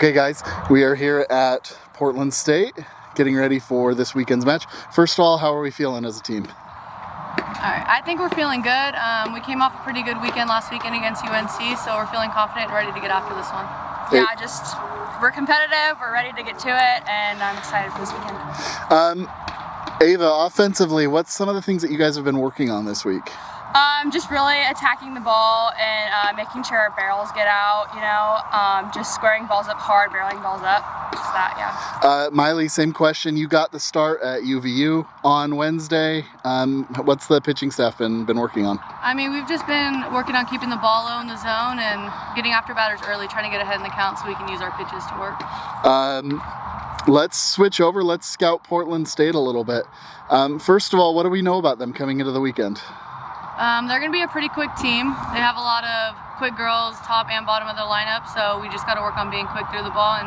Okay, guys, we are here at Portland State, getting ready for this weekend's match. First of all, how are we feeling as a team? All right, I think we're feeling good. We came off a pretty good weekend last weekend against UNC, so we're feeling confident and ready to get after this one. Yeah, we're competitive, we're ready to get to it, and I'm excited for this weekend. Ava, offensively, what's some of the things that you guys have been working on this week? Just really attacking the ball and making sure our barrels get out, just squaring balls up hard, barreling balls up, just that, yeah. Mailee, same question. You got the start at UVU on Wednesday. What's the pitching staff been working on? I mean, we've just been working on keeping the ball low in the zone and getting after batters early, trying to get ahead in the count so we can use our pitches to work. Let's switch over. Let's scout Portland State a little bit. First of all, what do we know about them coming into the weekend? They're going to be a pretty quick team. They have a lot of quick girls, top and bottom of their lineup, so we just got to work on being quick through the ball and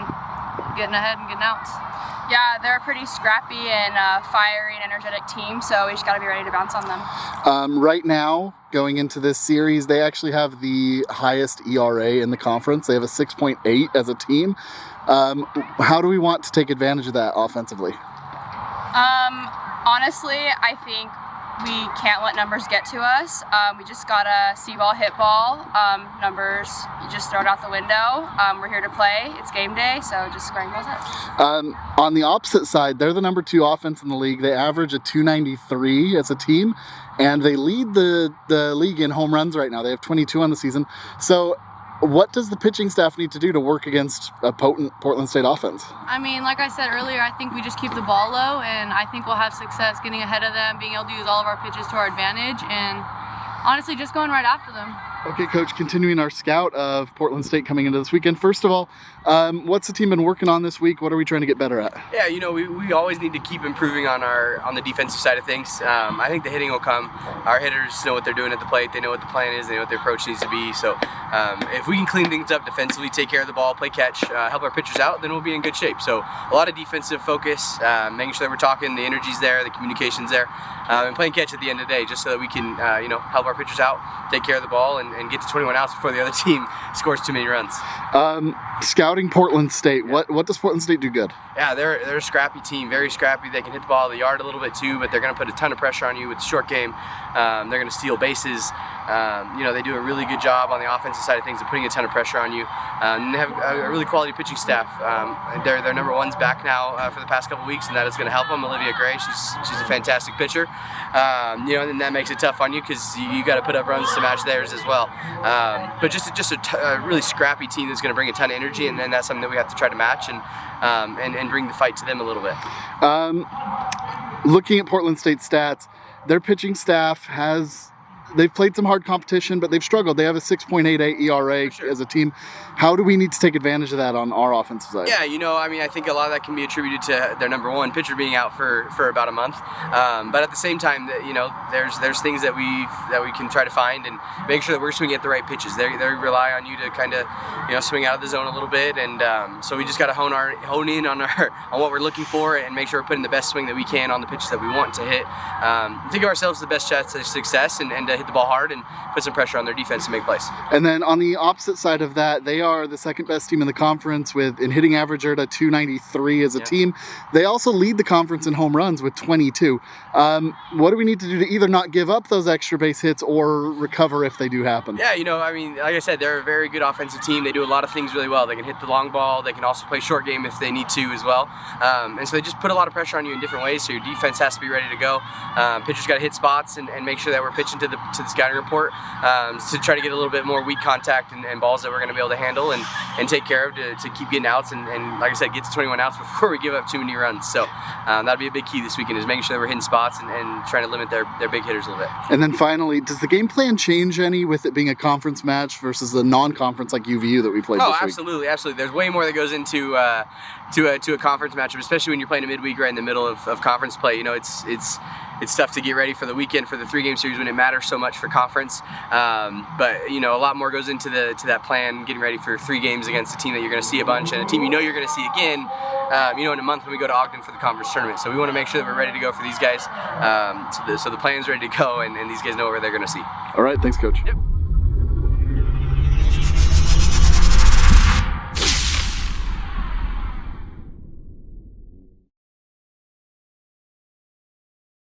getting ahead and getting outs. Yeah, they're a pretty scrappy and fiery and energetic team, so we just got to be ready to bounce on them. Right now, going into this series, they actually have the highest ERA in the conference. They have a 6.8 as a team. How do we want to take advantage of that offensively? Honestly, I think we can't let numbers get to us. We just gotta see ball, hit ball. Numbers, you just throw it out the window. We're here to play. It's game day, so just scoring balls up. On the opposite side, they're the number 2 offense in the league. They average a 293 as a team, and they lead the league in home runs right now. They have 22 on the season. So what does the pitching staff need to do to work against a potent Portland State offense? I mean, like I said earlier, I think we just keep the ball low, and I think we'll have success getting ahead of them, being able to use all of our pitches to our advantage, and honestly, just going right after them. Okay, Coach, continuing our scout of Portland State coming into this weekend. First of all, what's the team been working on this week? What are we trying to get better at? Yeah, we always need to keep improving on the defensive side of things. I think the hitting will come. Our hitters know what they're doing at the plate. They know what the plan is. They know what their approach needs to be. So if we can clean things up defensively, take care of the ball, play catch, help our pitchers out, then we'll be in good shape. So a lot of defensive focus, making sure that we're talking, the energy's there, the communication's there, and playing catch at the end of the day, just so that we can help our pitchers out, take care of the ball, and get to 21 outs before the other team scores too many runs. Scouting Portland State, yeah. What does Portland State do good? Yeah, they're a scrappy team, very scrappy. They can hit the ball out of the yard a little bit too, but they're going to put a ton of pressure on you with the short game. They're going to steal bases. They do a really good job on the offensive side of things of putting a ton of pressure on you. And they have a really quality pitching staff. Their number 1's back now for the past couple weeks, and that is going to help them. Olivia Gray, she's a fantastic pitcher. And that makes it tough on you because you got to put up runs to match theirs as well. But just a really scrappy team that's going to bring a ton of energy, and that's something that we have to try to match and bring the fight to them a little bit. Looking at Portland State stats, their pitching staff they've played some hard competition, but they've struggled. They have a 6.88 ERA as a team. How do we need to take advantage of that on our offensive side? Yeah, I think a lot of that can be attributed to their number 1 pitcher being out for about a month. But at the same time, there's things that we can try to find and make sure that we're swinging at the right pitches. They rely on you to kind of swing out of the zone a little bit, and so we just got to hone in on what we're looking for and make sure we're putting the best swing that we can on the pitches that we want to hit. Think of ourselves as the best chance of success and to hit the ball hard and put some pressure on their defense to make plays. And then on the opposite side of that, they are the second best team in the conference in hitting average at a 293 as a team. They also lead the conference in home runs with 22. What do we need to do to either not give up those extra base hits or recover if they do happen? Yeah, like I said, they're a very good offensive team. They do a lot of things really well. They can hit the long ball. They can also play short game if they need to as well. And so they just put a lot of pressure on you in different ways, so your defense has to be ready to go. Pitchers got to hit spots and make sure that we're pitching to the scouting report to try to get a little bit more weak contact and balls that we're going to be able to handle and take care of to keep getting outs and like I said, get to 21 outs before we give up too many runs. So that'll be a big key this weekend, is making sure that we're hitting spots and trying to limit their big hitters a little bit. And then finally, does the game plan change any with it being a conference match versus a non-conference like UVU that we played this week? Absolutely. There's way more that goes into to a conference matchup, especially when you're playing a midweek right in the middle of conference play. It's tough to get ready for the weekend for the 3-game series when it matters so much for conference. But a lot more goes into that plan, getting ready for 3 games against a team that you're going to see a bunch and a team you're going to see again. In a month when we go to Ogden for the conference tournament. So we want to make sure that we're ready to go for these guys. So the plan's ready to go, and these guys know where they're going to see. All right, thanks, Coach. Yep.